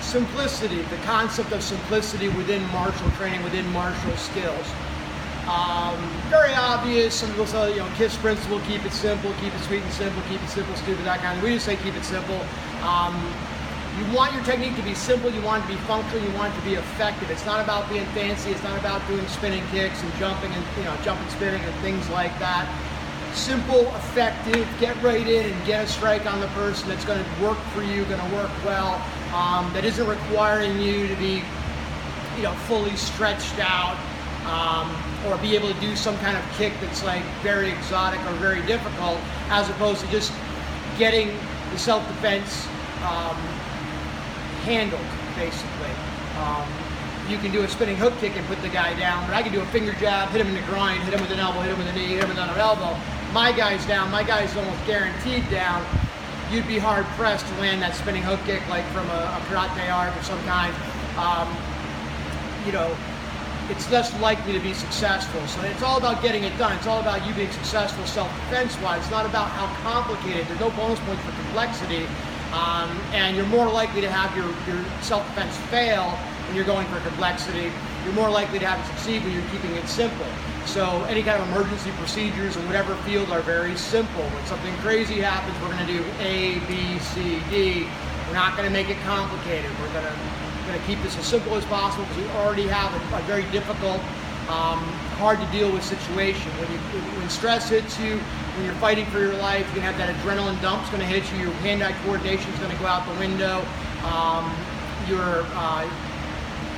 simplicity, the concept of simplicity within martial training, within martial skills. Very obvious. Some people say, KISS principle, keep it simple, keep it sweet and simple, keep it simple, stupid, that kind of. We just say keep it simple. You want your technique to be simple, you want it to be functional, you want it to be effective. It's not about being fancy, it's not about doing spinning kicks and jumping and jumping, spinning and things like that. Simple, effective, get right in and get a strike on the person that's going to work for you, going to work well, that isn't requiring you to be fully stretched out, or be able to do some kind of kick that's like very exotic or very difficult, as opposed to just getting the self-defense handled, basically. You can do a spinning hook kick and put the guy down, but I can do a finger jab, hit him in the groin, hit him with an elbow, hit him with a knee, hit him with another elbow. My guy's down, my guy's almost guaranteed down. You'd be hard pressed to land that spinning hook kick like from a karate art of some kind. It's less likely to be successful. So it's all about getting it done. It's all about you being successful self-defense-wise. It's not about how complicated. There's no bonus points for complexity. And you're more likely to have your self-defense fail when you're going for complexity. You're more likely to have it succeed when you're keeping it simple. So any kind of emergency procedures in whatever field are very simple. When something crazy happens, we're going to do A, B, C, D. We're not going to make it complicated. We're going to keep this as simple as possible because we already have a very difficult, hard to deal with situation. When stress hits you, when you're fighting for your life, you're going to have that adrenaline dump. It's going to hit you. Your hand-eye coordination is going to go out the window.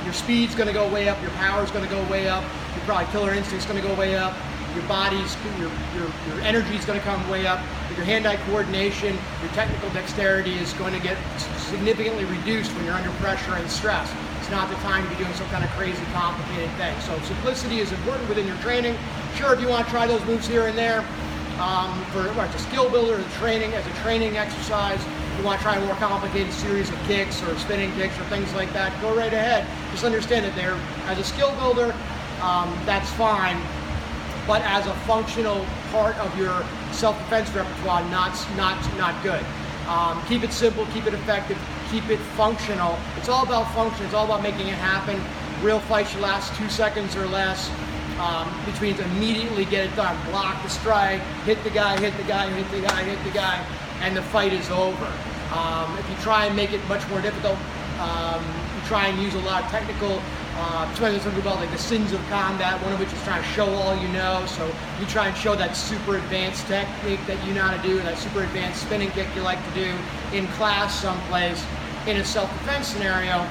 Your speed's going to go way up. Your power's going to go way up. Your probably killer instinct's going to go way up. Your body's, your energy's going to come way up. Your hand-eye coordination, your technical dexterity is going to get significantly reduced when you're under pressure and stress. It's not the time to be doing some kind of crazy, complicated thing. So simplicity is important within your training. Sure, if you want to try those moves here and there, as a skill builder, as a training exercise, if you want to try a more complicated series of kicks or spinning kicks or things like that, go right ahead. Just understand that as a skill builder, that's fine. But as a functional part of your self-defense repertoire, not good. Keep it simple, keep it effective, keep it functional. It's all about function, it's all about making it happen. Real fights should last 2 seconds or less, which means immediately get it done. Block the strike, hit the guy, hit the guy, hit the guy, hit the guy, and the fight is over. If you try and make it much more difficult, you try and use a lot of technical, something about like the sins of combat, one of which is trying to show all you know. So you try and show that super advanced technique that you know how to do, that super advanced spinning kick you like to do in class someplace in a self-defense scenario.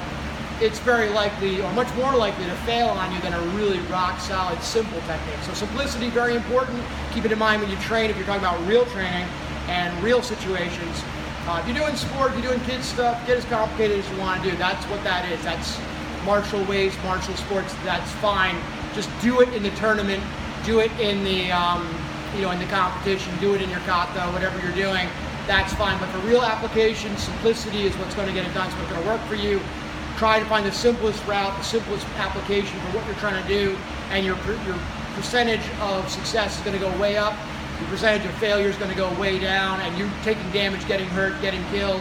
It's very likely, or much more likely, to fail on you than a really rock-solid, simple technique. So simplicity, very important. Keep it in mind when you train, if you're talking about real training and real situations. If you're doing sport, if you're doing kids stuff, get as complicated as you want to do. That's what that is. That's martial ways, martial sports. That's fine. Just do it in the tournament. Do it in the, in the competition. Do it in your kata, whatever you're doing. That's fine. But for real application, simplicity is what's going to get it done. It's what's going to work for you. Try to find the simplest route, the simplest application for what you're trying to do, and your percentage of success is going to go way up. Your percentage of failure is going to go way down, and you're taking damage, getting hurt, getting killed.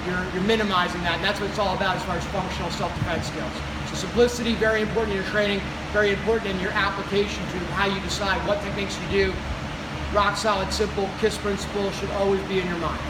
You're minimizing that, and that's what it's all about as far as functional self-defense skills. So simplicity, very important in your training, very important in your application to how you decide what techniques you do. Rock solid, simple KISS principle should always be in your mind.